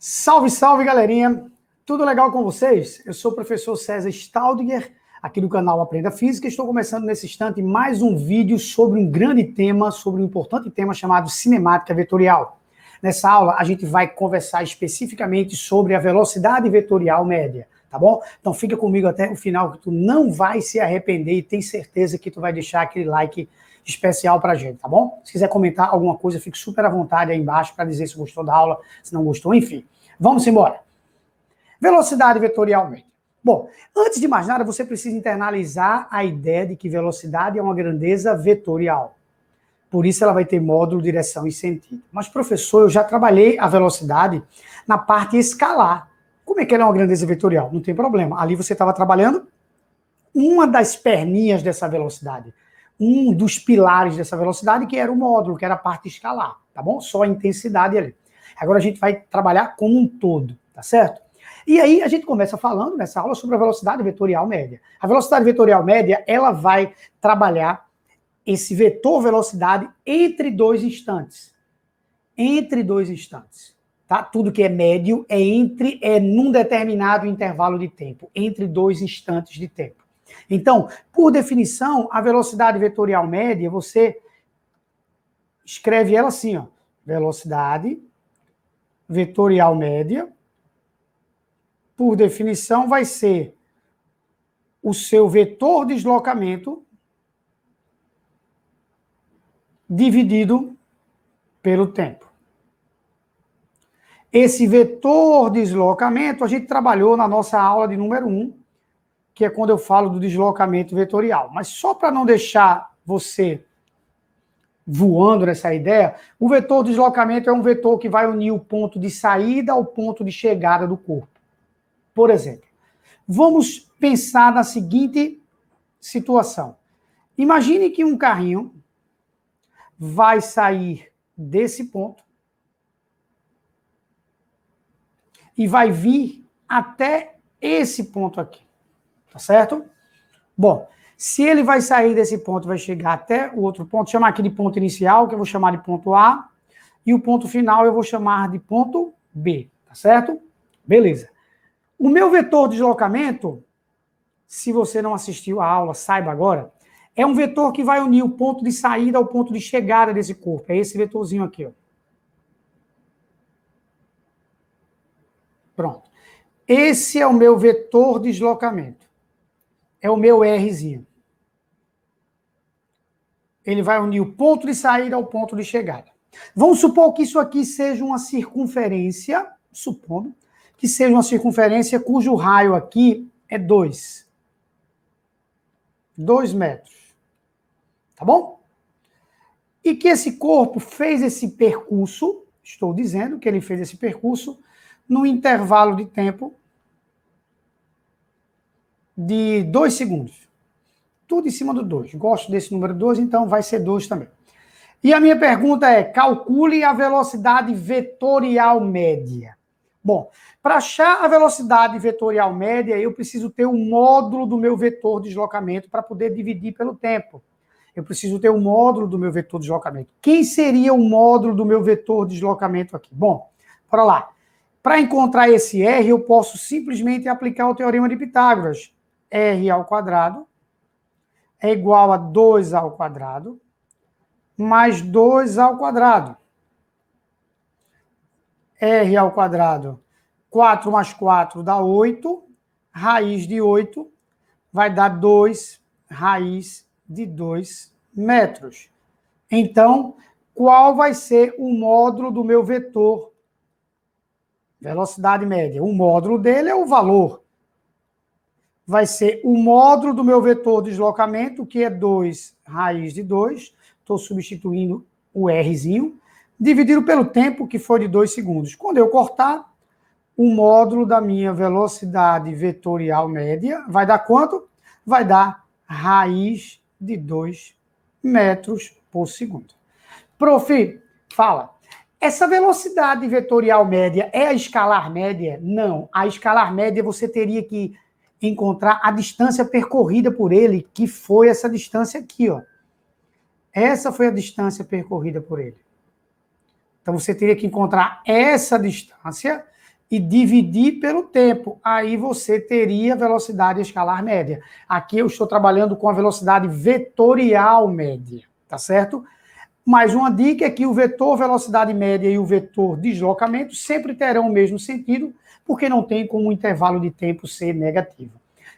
Salve, salve, galerinha! Tudo legal com vocês? Eu sou o professor César Staudinger, aqui do canal Aprenda Física. Estou começando nesse instante mais um vídeo sobre um grande tema, sobre um importante tema chamado cinemática vetorial. Nessa aula, a gente vai conversar especificamente sobre a velocidade vetorial média, tá bom? Então fica comigo até o final, que tu não vai se arrepender e tem certeza que tu vai deixar aquele like especial pra gente, tá bom? Se quiser comentar alguma coisa, fique super à vontade aí embaixo para dizer se gostou da aula, se não gostou, enfim. Vamos embora. Velocidade vetorial média. Bom, antes de mais nada, você precisa internalizar a ideia de que velocidade é uma grandeza vetorial. Por isso ela vai ter módulo, direção e sentido. Mas, professor, eu já trabalhei a velocidade na parte escalar. Como é que ela é uma grandeza vetorial? Não tem problema. Ali você estava trabalhando uma das perninhas dessa velocidade. Um dos pilares dessa velocidade, que era o módulo, que era a parte escalar, tá bom? Só a intensidade ali. Agora a gente vai trabalhar como um todo, tá certo? E aí a gente começa falando nessa aula sobre a velocidade vetorial média. A velocidade vetorial média, ela vai trabalhar esse vetor velocidade entre dois instantes. Entre dois instantes. Tá? Tudo que é médio é num determinado intervalo de tempo, entre dois instantes de tempo. Então, por definição, a velocidade vetorial média, você escreve ela assim, ó, velocidade vetorial média, por definição, vai ser o seu vetor de deslocamento dividido pelo tempo. Esse vetor de deslocamento a gente trabalhou na nossa aula de número 1, que é quando eu falo do deslocamento vetorial. Mas só para não deixar você voando nessa ideia, o vetor de deslocamento é um vetor que vai unir o ponto de saída ao ponto de chegada do corpo. Por exemplo, vamos pensar na seguinte situação. Imagine que um carrinho vai sair desse ponto e vai vir até esse ponto aqui, tá certo? Bom, se ele vai sair desse ponto, vai chegar até o outro ponto, chamar aqui de ponto inicial, que eu vou chamar de ponto A, e o ponto final eu vou chamar de ponto B, tá certo? Beleza. O meu vetor de deslocamento, se você não assistiu a aula, saiba agora, é um vetor que vai unir o ponto de saída ao ponto de chegada desse corpo. É esse vetorzinho aqui, ó. Pronto. Esse é o meu vetor de deslocamento. É o meu Rzinho. Ele vai unir o ponto de saída ao ponto de chegada. Vamos supor que isso aqui seja uma circunferência, supondo que seja uma circunferência cujo raio aqui é 2. 2 metros. Tá bom? E que esse corpo fez esse percurso, estou dizendo que ele fez esse percurso, no intervalo de tempo de 2 segundos. Tudo em cima do 2. Gosto desse número 2, então vai ser 2 também. E a minha pergunta é, calcule a velocidade vetorial média. Bom, para achar a velocidade vetorial média, eu preciso ter um módulo do meu vetor de deslocamento para poder dividir pelo tempo. Eu preciso ter um módulo do meu vetor de deslocamento. Quem seria o módulo do meu vetor de deslocamento aqui? Bom, bora lá. Para encontrar esse R, eu posso simplesmente aplicar o teorema de Pitágoras. R ao quadrado é igual a 2 ao quadrado mais 2 ao quadrado. R ao quadrado, 4 mais 4 dá 8, raiz de 8 vai dar 2 raiz de 2 metros. Então, qual vai ser o módulo do meu vetor? Velocidade média. O módulo dele é o valor. Vai ser o módulo do meu vetor de deslocamento, que é 2 raiz de 2. Estou substituindo o Rzinho. Dividido pelo tempo, que foi de 2 segundos. Quando eu cortar, o módulo da minha velocidade vetorial média vai dar quanto? Vai dar raiz de 2 metros por segundo. Prof, fala. Essa velocidade vetorial média é a escalar média? Não. A escalar média você teria que encontrar a distância percorrida por ele, que foi essa distância aqui, ó. Essa foi a distância percorrida por ele. Então, você teria que encontrar essa distância e dividir pelo tempo. Aí você teria velocidade escalar média. Aqui eu estou trabalhando com a velocidade vetorial média, tá certo? Mais uma dica é que o vetor velocidade média e o vetor deslocamento sempre terão o mesmo sentido, porque não tem como o intervalo de tempo ser negativo.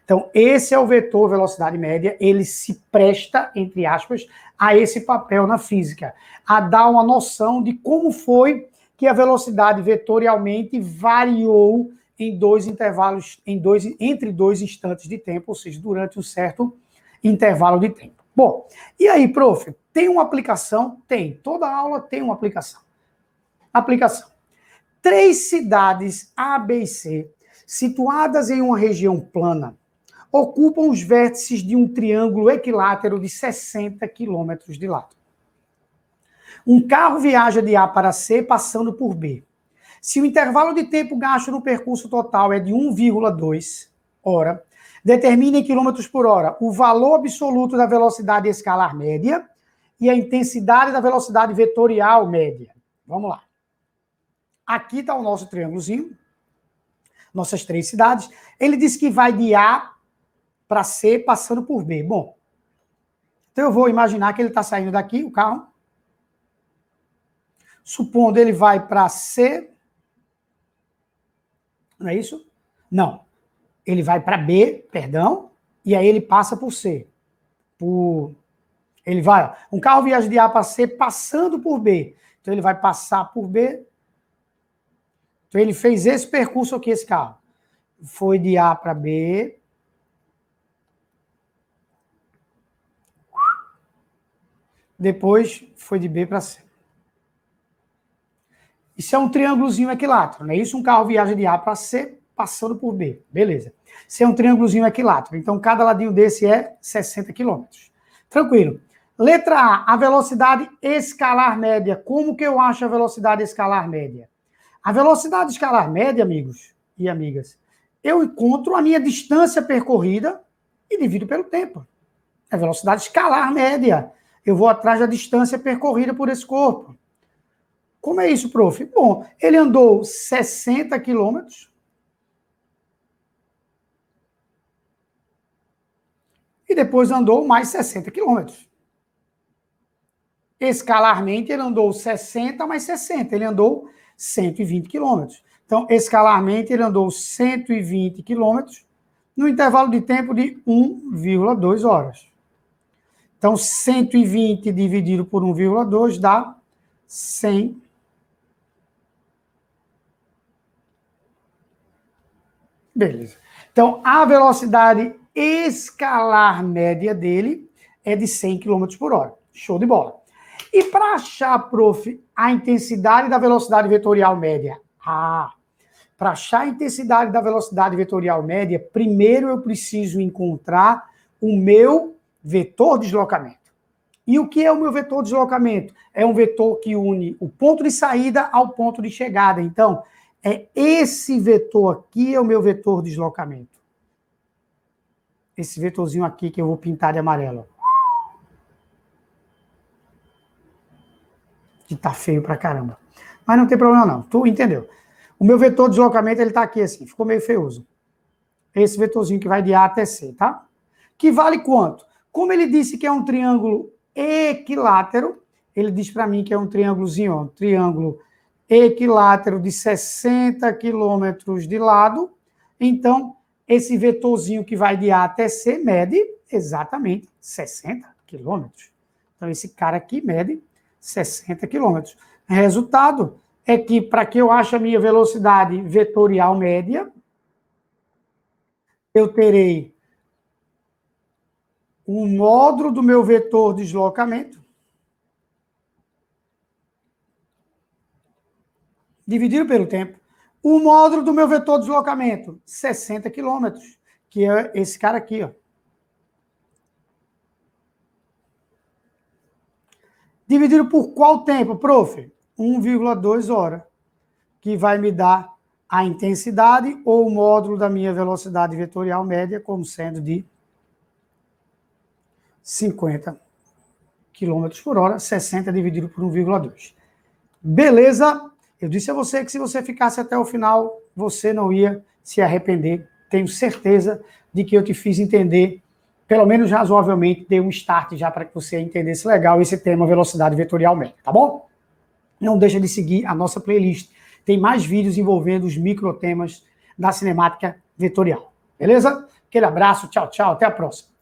Então, esse é o vetor velocidade média, ele se presta, entre aspas, a esse papel na física, a dar uma noção de como foi que a velocidade vetorialmente variou em dois intervalos, entre dois instantes de tempo, ou seja, durante um certo intervalo de tempo. Bom, e aí, prof, tem uma aplicação? Tem. Toda aula tem uma aplicação. Aplicação. 3 cidades A, B e C, situadas em uma região plana, ocupam os vértices de um triângulo equilátero de 60 quilômetros de lado. Um carro viaja de A para C, passando por B. Se o intervalo de tempo gasto no percurso total é de 1,2 hora, determine em quilômetros por hora o valor absoluto da velocidade escalar média e a intensidade da velocidade vetorial média. Vamos lá. Aqui está o nosso triângulozinho, nossas 3 cidades. Ele diz que vai de A para C, passando por B. Bom, então eu vou imaginar que ele está saindo daqui, o carro. Supondo ele vai para C. Não é isso? Não. Ele vai para B, perdão, e aí ele passa por C. Ele vai, um carro viaja de A para C passando por B. Então ele vai passar por B. Então ele fez esse percurso aqui, esse carro. Foi de A para B. Depois foi de B para C. Isso é um triângulozinho equilátero, não é isso? Um carro viaja de A para C, passando por B. Beleza. Isso é um triângulozinho equilátero. Então, cada ladinho desse é 60 quilômetros. Tranquilo. Letra A velocidade escalar média. Como que eu acho a velocidade escalar média? A velocidade escalar média, amigos e amigas, eu encontro a minha distância percorrida e divido pelo tempo. É a velocidade escalar média. Eu vou atrás da distância percorrida por esse corpo. Como é isso, prof? Bom, ele andou 60 quilômetros e depois andou mais 60 quilômetros. Escalarmente, ele andou 60 mais 60. Ele andou 120 quilômetros. Então, escalarmente, ele andou 120 quilômetros no intervalo de tempo de 1,2 horas. Então, 120 dividido por 1,2 dá 100. Beleza. Então, a velocidade escalar média dele é de 100 km por hora. Show de bola. E para achar, prof, a intensidade da velocidade vetorial média? Para achar a intensidade da velocidade vetorial média, primeiro eu preciso encontrar o meu vetor de deslocamento. E o que é o meu vetor de deslocamento? É um vetor que une o ponto de saída ao ponto de chegada. Então, é esse vetor aqui é o meu vetor de deslocamento. Esse vetorzinho aqui que eu vou pintar de amarelo. Que tá feio pra caramba. Mas não tem problema não, tu entendeu. O meu vetor de deslocamento, ele tá aqui assim, ficou meio feioso. Esse vetorzinho que vai de A até C, tá? Que vale quanto? Como ele disse que é um triângulo equilátero, ele diz para mim que é um triângulozinho, ó, um triângulo equilátero de 60 quilômetros de lado. Então, esse vetorzinho que vai de A até C mede exatamente 60 quilômetros. Então, esse cara aqui mede 60 quilômetros. Resultado é que, para que eu ache a minha velocidade vetorial média, eu terei o módulo do meu vetor de deslocamento dividido pelo tempo. O módulo do meu vetor de deslocamento, 60 quilômetros, que é esse cara aqui, ó. Dividido por qual tempo, prof? 1,2 horas, que vai me dar a intensidade ou o módulo da minha velocidade vetorial média como sendo de 50 km por hora, 60 dividido por 1,2. Beleza? Eu disse a você que se você ficasse até o final, você não ia se arrepender. Tenho certeza de que eu te fiz entender, pelo menos razoavelmente, dei um start já para que você entendesse legal esse tema velocidade vetorial média, tá bom? Não deixa de seguir a nossa playlist. Tem mais vídeos envolvendo os microtemas da cinemática vetorial. Beleza? Aquele abraço, tchau, tchau, até a próxima.